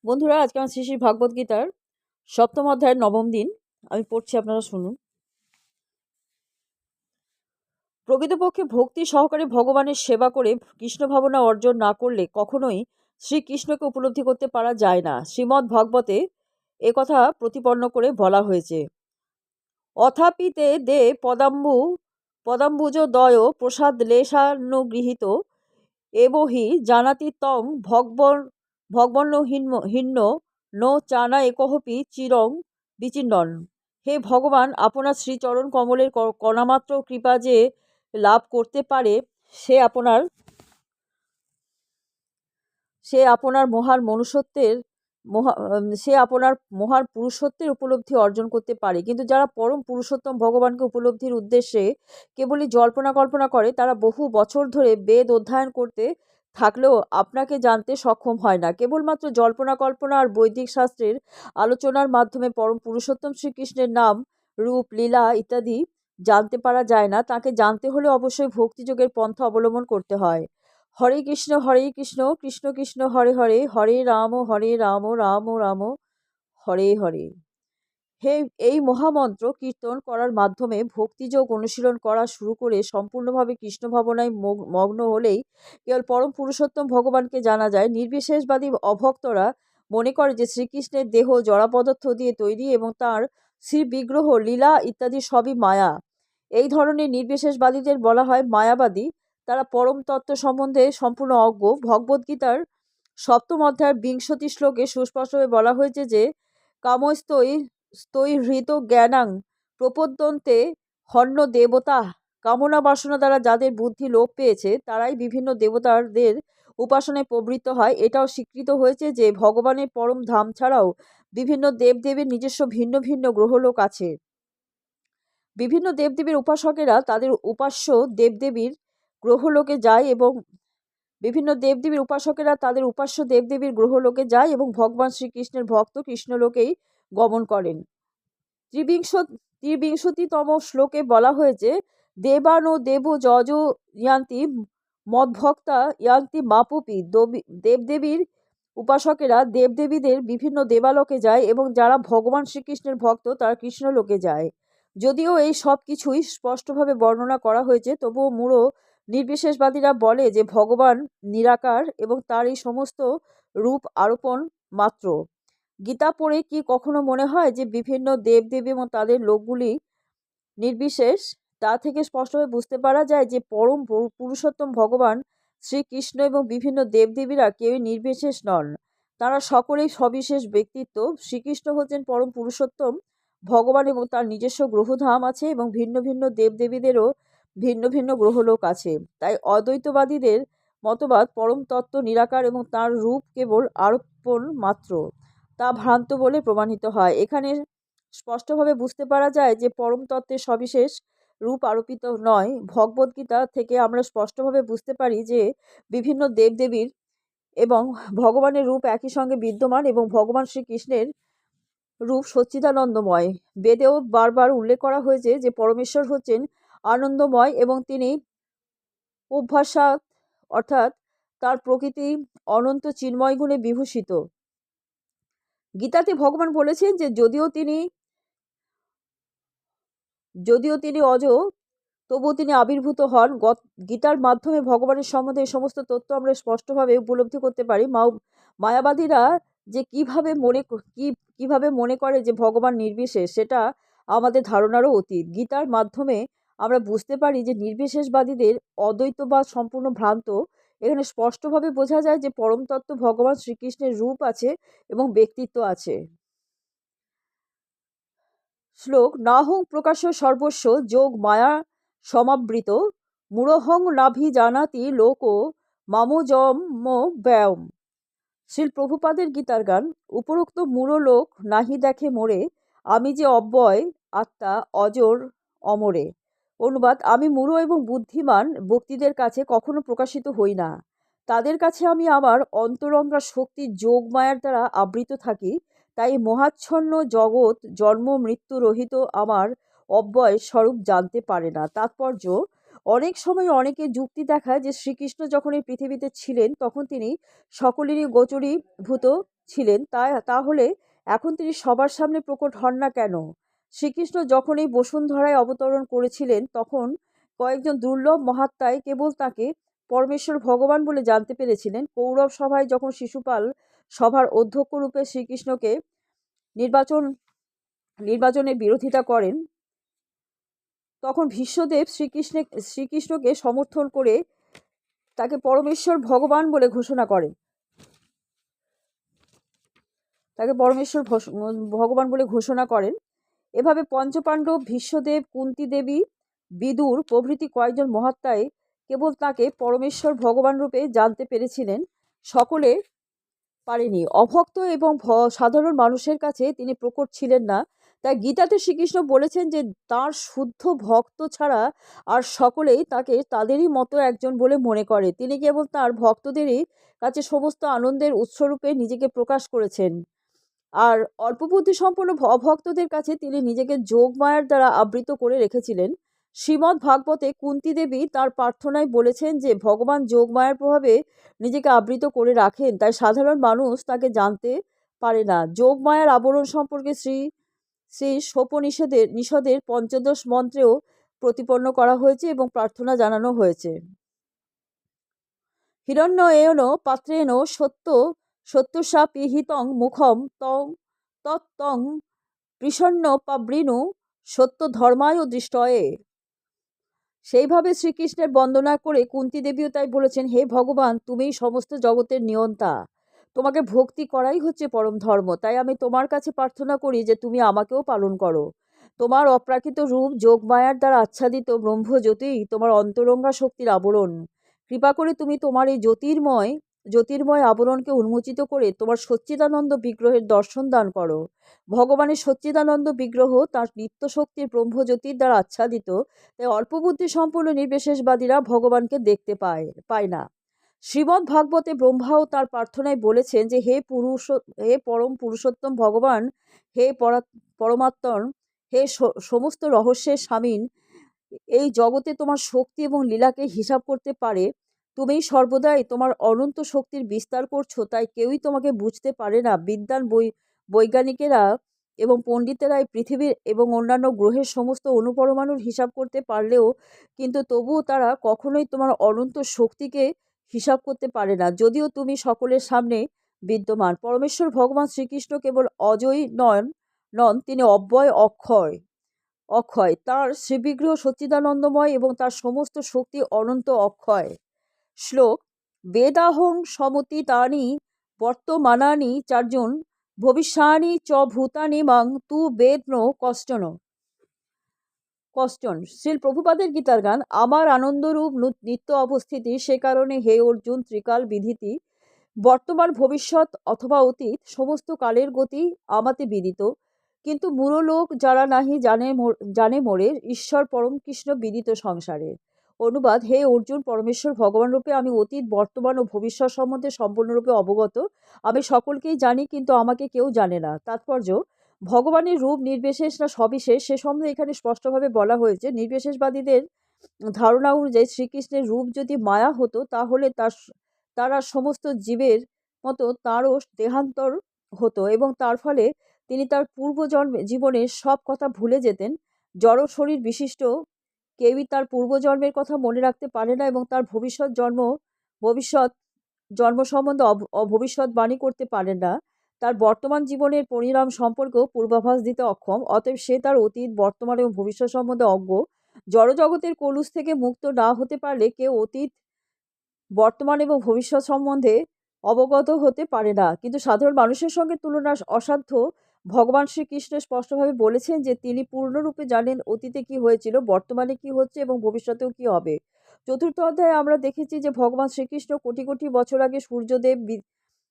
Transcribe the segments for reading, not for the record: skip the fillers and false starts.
বন্ধুরা, আজকে আমার শ্রী শ্রী ভাগবত গীতার সপ্তম অধ্যায়ের নবম দিন আমি পড়ছি, আপনারা শুনুন। প্রকৃতপক্ষে ভক্তি সহকারে ভগবানের সেবা করে কৃষ্ণ ভাবনা অর্জন না করলে কখনোই শ্রীকৃষ্ণকে উপলব্ধি করতে পারা যায় না। শ্রীমদ্ ভাগবতে একথা প্রতিপন্ন করে বলা হয়েছে। অথাপি তে দে পদাম্বুজ দয় প্রসাদ লেশানুগৃহীত এবহি জানাতি তং ভগবন্ন হিন্ন নো চানা একহপি চিরং বিচিন্নন। হে ভগবান, আপনার শ্রীচরণ কমলের কণামাত্র কৃপা যে লাভ করতে পারে সে আপনার সে আপনার মহান মনুষ্যত্বের সে আপনার মহান পুরুষত্বের উপলব্ধি অর্জন করতে পারে। কিন্তু যারা পরম পুরুষোত্তম ভগবানকে উপলব্ধির উদ্দেশ্যে কেবলই জল্পনা কল্পনা করে, তারা বহু বছর ধরে বেদ অধ্যয়ন করতে থাকলেও আপনাকে জানতে সক্ষম হয় না। কেবলমাত্র জল্পনা কল্পনা আর বৈদিক শাস্ত্রের আলোচনার মাধ্যমে পরম পুরুষোত্তম শ্রীকৃষ্ণের নাম, রূপ, লীলা ইত্যাদি জানতে পারা যায় না। তাকে জানতে হলে অবশ্যই ভক্তিযোগের পন্থা অবলম্বন করতে হয়। হরে কৃষ্ণ কৃষ্ণ কৃষ্ণ হরে হরে, হরে রাম রাম রাম হরে হরে। হে, এই মহামন্ত্র কীর্তন করার মাধ্যমে ভক্তিযোগ অনুশীলন করা শুরু করে সম্পূর্ণভাবে কৃষ্ণ ভাবনায় মগ্ন হলেই কেবল পরম পুরুষোত্তম ভগবানকে জানা যায়। নির্বিশেষবাদী অভক্তরা মনে করে যে শ্রীকৃষ্ণের দেহ জড়া পদার্থ দিয়ে তৈরি এবং তার শ্রী বিগ্রহ, লীলা ইত্যাদি সবই মায়া। এই ধরনের নির্বিশেষবাদীদের বলা হয় মায়াবাদী। তারা পরম তত্ত্ব সম্বন্ধে সম্পূর্ণ অজ্ঞ। ভগবদ্গীতার সপ্তম অধ্যায়ের 20 শ্লোকে সুস্পষ্টভাবে বলা হয়েছে যে কামস্তৈ হৃত জ্ঞানাং প্রপদ্যন্তে হন্য দেবতা। কামনা বাসনা দ্বারা যাদের বুদ্ধি লোপ পেয়েছে তারাই বিভিন্ন দেবতাদের উপাসনায় প্রবৃত্ত হয়। এটাও স্বীকৃত হয়েছে যে ভগবানের পরম ধাম ছাড়াও বিভিন্ন দেবদেবীর নিজস্ব ভিন্ন ভিন্ন গ্রহলোক আছে। বিভিন্ন দেবদেবীর উপাসকেরা তাদের উপাস্য দেবদেবীর গ্রহলোকে যায় এবং ভগবান শ্রীকৃষ্ণের ভক্ত কৃষ্ণলোকেই গমন করেন। ত্রিবিংশতিতম শ্লোকে বলা হয়েছে, দেবান ও দেব যজ ইয়ান্তি মদ্ভক্তা ইয়ান্তি মাপুপি। দেবদেবীর উপাসকেরা দেবদেবীদের বিভিন্ন দেবালোকে যায় এবং যারা ভগবান শ্রীকৃষ্ণের ভক্ত তারা কৃষ্ণলোকে যায়। যদিও এই সব কিছুই স্পষ্টভাবে বর্ণনা করা হয়েছে, তবুও মূঢ় নির্বিশেষবাদীরা বলে যে ভগবান নিরাকার এবং তার এই সমস্ত রূপ আরোপণ মাত্র। গীতা পড়ে কি কখনো মনে হয় যে বিভিন্ন দেবদেবী এবং তাদের লোকগুলি নির্বিশেষ? তা থেকে স্পষ্টভাবে বুঝতে পারা যায় যে পরম পুরুষোত্তম ভগবান শ্রীকৃষ্ণ এবং বিভিন্ন দেবদেবীরা কেউই নির্বিশেষ নন। তারা সকলেই সবিশেষ ব্যক্তিত্ব। শ্রীকৃষ্ণ হচ্ছেন পরম পুরুষোত্তম ভগবান এবং তার নিজস্ব গ্রহধাম আছে এবং ভিন্ন ভিন্ন দেবদেবীদেরও ভিন্ন ভিন্ন গ্রহলোক আছে। তাই অদ্বৈতবাদীদের মতবাদ পরম তত্ত্ব নিরাকার এবং তার রূপ কেবল আরোপণ মাত্র, তা ভ্রান্ত বলে প্রমাণিত হয়। এখানে স্পষ্টভাবে বুঝতে পারা যায় যে পরম তত্ত্বের সবিশেষ রূপ আরোপিত নয়। ভগবদ্গীতা থেকে আমরা স্পষ্টভাবে বুঝতে পারি যে বিভিন্ন দেবদেবীর এবং ভগবানের রূপ একই সঙ্গে বিদ্যমান এবং ভগবান শ্রীকৃষ্ণের রূপ সচ্চিদানন্দময়। বেদেও বারবার উল্লেখ করা হয়েছে যে পরমেশ্বর হচ্ছেন আনন্দময় এবং তিনি অভ্যাসাৎ অর্থাৎ তার প্রকৃতি অনন্ত চিন্ময় গুণে বিভূষিত। গীতাতে ভগবান বলেছেন যে যদিও তিনি অজ, তবুও তিনি আবির্ভূত হন। গীতার মাধ্যমে ভগবানের সম্বন্ধে এই সমস্ত তথ্য আমরা স্পষ্টভাবে উপলব্ধি করতে পারি। মায়াবাদীরা যে কিভাবে মনে করে যে ভগবান নির্বিশেষ, সেটা আমাদের ধারণারও অতীত। গীতার মাধ্যমে আমরা বুঝতে পারি যে নির্বিশেষবাদীদের অদ্বৈতবাদ সম্পূর্ণ ভ্রান্ত। এখানে স্পষ্টভাবে বোঝা যায় যে পরম তত্ত্ব ভগবান শ্রীকৃষ্ণের রূপ আছে এবং ব্যক্তিত্ব আছে। শ্লোক, নাহং প্রকাশ্য সর্বস্ব যোগ মায়া সমাবৃত মূঢ়হং নাভি জানাতি লোক মামোজম ব্যয়ম। শ্রীল প্রভুপাদের গীতার গান। উপরোক্ত মূঢ় লোক নাহি দেখে মোরে, আমি যে অব্যয় আত্মা অজর অমরে। অনুবাদ, আমি মূঢ় এবং বুদ্ধিমান ব্যক্তিদের কাছে কখনো প্রকাশিত হই না। তাদের কাছে আমি আমার অন্তরঙ্গা শক্তি যোগ মায়ার দ্বারা আবৃত থাকি। তাই মোহাচ্ছন্ন জগৎ জন্ম মৃত্যু রহিত আমার অব্যয় স্বরূপ জানতে পারে না। তাৎপর্য, অনেক সময় অনেকে যুক্তি দেখায় যে শ্রীকৃষ্ণ যখন এই পৃথিবীতে ছিলেন তখন তিনি সকলেরই গোচরীভূত ছিলেন, তাহলে এখন তিনি সবার সামনে প্রকট হন না কেন? শ্রীকৃষ্ণ যখন এই বসুন্ধরায় অবতরণ করেছিলেন, তখন কয়েকজন দুর্লভ মহাত্মায় কেবল তাকে পরমেশ্বর ভগবান বলে জানতে পেরেছিলেন। কৌরব সভায় যখন শিশুপাল সভার অধ্যক্ষ রূপে শ্রীকৃষ্ণকে নির্বাচনের বিরোধিতা করেন, তখন ভীষ্মদেব শ্রীকৃষ্ণকে সমর্থন করে তাকে পরমেশ্বর ভগবান বলে ঘোষণা করেন। এভাবে পঞ্চপাণ্ডব, ভীষ্মদেব, কুন্তী দেবী, বিদুর প্রভৃতি কয়েকজন মহাত্মায় কেবল তাকে পরমেশ্বর ভগবান রূপে জানতে পেরেছিলেন, সকলে পারেনি। অভক্ত এবং সাধারণ মানুষের কাছে তিনি প্রকট ছিলেন না। তাই গীতাতে শ্রীকৃষ্ণ বলেছেন যে তার শুদ্ধ ভক্ত ছাড়া আর সকলেই তাকে তাদেরই মতো একজন বলে মনে করে। তিনি কেবল তার ভক্তদেরই কাছে সমস্ত আনন্দের উৎসরূপে নিজেকে প্রকাশ করেছেন, আর অল্প বুদ্ধি সম্পন্ন অভক্তদের কাছে তিনি নিজেকে যোগমায়ার দ্বারা আবৃত করে রেখেছিলেন। শ্রীমদ্ ভাগবতে কুন্তী দেবী তার প্রার্থনায় বলেছেন যে ভগবান যোগমায়ার প্রভাবে নিজেকে আবৃত করে রাখেন, তাই সাধারণ মানুষ তাকে জানতে পারে না। যোগমায়ার আবরণ সম্পর্কে শ্রী শ্রী নিষদের পঞ্চদশ মন্ত্রেও প্রতিপন্ন করা হয়েছে এবং প্রার্থনা জানানো হয়েছে। হিরণ্যেন পাত্রেণ সত্যসা পিহিতং মুখম তত্তং প্রসন্ন পাবৃণু সত্য ধর্মায় দৃষ্টয়ে। সেইভাবে শ্রীকৃষ্ণের বন্দনা করে কুন্তী দেবীও তাই বলেছেন, হে ভগবান, তুমিই সমস্ত জগতের নিয়ন্তা, তোমাকে ভক্তি করাই হচ্ছে পরম ধর্ম। তাই আমি তোমার কাছে প্রার্থনা করি যে তুমি আমাকেও পালন করো। তোমার অপ্রাকৃত রূপ যোগমায়ার দ্বারা আচ্ছাদিত ব্রহ্মজ্যোতি তোমার অন্তরঙ্গা শক্তির আবরণ। কৃপা করে তুমি তোমার এই জ্যোতির্ময় আবরণকে উন্মোচিত করে তোমার সচ্চিদানন্দ বিগ্রহের দর্শন দান করো। ভগবানের সচ্চিদানন্দ বিগ্রহ তার নিত্য শক্তির ব্রহ্মজ্যোতির দ্বারা আচ্ছাদিত, তাই অল্প বুদ্ধি সম্পন্ন নির্বিশেষবাদীরা ভগবানকে দেখতে পায় না। শ্রীমদ্ ভাগবতে ব্রহ্মাও তার প্রার্থনায় বলেছেন যে হে পরম পুরুষোত্তম ভগবান, হে পরমাত্মন, হে সমস্ত রহস্যের স্বামীন, এই জগতে তোমার শক্তি এবং লীলাকে হিসাব করতে পারে। তুমিই সর্বদাই তোমার অনন্ত শক্তির বিস্তার করছো, তাই কেউই তোমাকে বুঝতে পারে না। বৈজ্ঞানিকেরা এবং পণ্ডিতেরা এই পৃথিবীর এবং অন্যান্য গ্রহের সমস্ত অণুপরমাণুর হিসাব করতে পারলেও কিন্তু তবুও তারা কখনোই তোমার অনন্ত শক্তিকে হিসাব করতে পারে না, যদিও তুমি সকলের সামনে বিদ্যমান। পরমেশ্বর ভগবান শ্রীকৃষ্ণ কেবল অজয়ী নন, তিনি অব্যয় অক্ষয়। তার শ্রীবিগ্রহ সচ্চিদানন্দময় এবং তার সমস্ত শক্তি অনন্ত অক্ষয়। শ্লোক: বেদাহং সমতীতানি বর্তমানানি চার্জুন ভবিষ্যানি চ ভূতানি মাং তু বেদন কষ্টন। শ্রীল প্রভুপাদের গীতার গান। আমার আনন্দরূপ নিত্য অবস্থিতি, সে কারণে হে অর্জুন ত্রিকাল বিধিতি, বর্তমান ভবিষ্যৎ অথবা অতীত সমস্ত কালের গতি আমাতে বিদিত, কিন্তু মূঢ়লোক যারা নাহি জানে মোরে ঈশ্বর পরম কৃষ্ণ বিদিত সংসারে। অনুবাদ: হে অর্জুন, পরমেশ্বর ভগবান রূপে আমি অতীত, বর্তমান ও ভবিষ্যৎ সম্বন্ধে সম্পূর্ণরূপে অবগত। আমি সকলকেই জানি, কিন্তু আমাকে কেউ জানে না। তাৎপর্য: ভগবানের রূপ নির্বিশেষ না সবিশেষ, সে সম্বন্ধে এখানে স্পষ্টভাবে বলা হয়েছে। নির্বিশেষবাদীদের ধারণা অনুযায়ী শ্রীকৃষ্ণের রূপ যদি মায়া হতো, তাহলে তারা সমস্ত জীবের মতো তাঁরও দেহান্তর হতো এবং তার ফলে তিনি তার জীবনের সব কথা ভুলে যেতেন। জড় শরীর বিশিষ্ট কেউই তার পূর্বজন্মের কথা মনে রাখতে পারে না এবং তার ভবিষ্যৎ জন্ম সম্বন্ধে ভবিষ্যৎবাণী করতে পারেন না। তার বর্তমান জীবনের পরিণাম সম্পর্কেও পূর্বাভাস দিতে অক্ষম। অতএব সে তার অতীত, বর্তমান এবং ভবিষ্যৎ সম্বন্ধে অজ্ঞ। জড়জগতের কলুষ থেকে মুক্ত না হতে পারলে কেউ অতীত, বর্তমান এবং ভবিষ্যৎ সম্বন্ধে অবগত হতে পারে না। কিন্তু সাধারণ মানুষের সঙ্গে তুলনা অসাধ্য। ভগবান শ্রীকৃষ্ণ স্পষ্টভাবে বলেছেন যে তিনি পূর্ণরূপে জানেন অতীতে কি হয়েছিল, বর্তমানে কি হচ্ছে এবং ভবিষ্যতেও কি হবে। চতুর্থ অধ্যায়ে আমরা দেখেছি যে ভগবান শ্রীকৃষ্ণ কোটি কোটি বছর আগে সূর্যদেব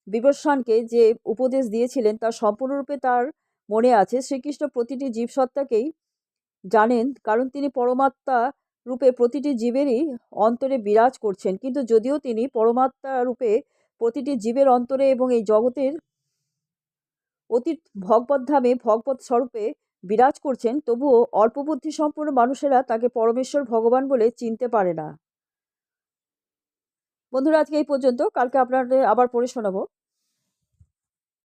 বিবস্বানকে যে উপদেশ দিয়েছিলেন তা সম্পূর্ণরূপে তার মনে আছে। শ্রীকৃষ্ণ প্রতিটি জীবসত্তাকেই জানেন, কারণ তিনি পরমাত্মা রূপে প্রতিটি জীবেরই অন্তরে বিরাজ করছেন। কিন্তু যদিও তিনি পরমাত্মা রূপে প্রতিটি জীবের অন্তরে এবং এই জগতের অতীত ভগবদ্ধামে ভগবৎ স্বরূপে বিরাজ করছেন, তবুও অল্প বুদ্ধি সম্পন্ন মানুষেরা তাকে পরমেশ্বর ভগবান বলে চিনতে পারে না। বন্ধুরা, আজকে এই পর্যন্ত। কালকে আপনাদের আবার পড়ে শোনাবো।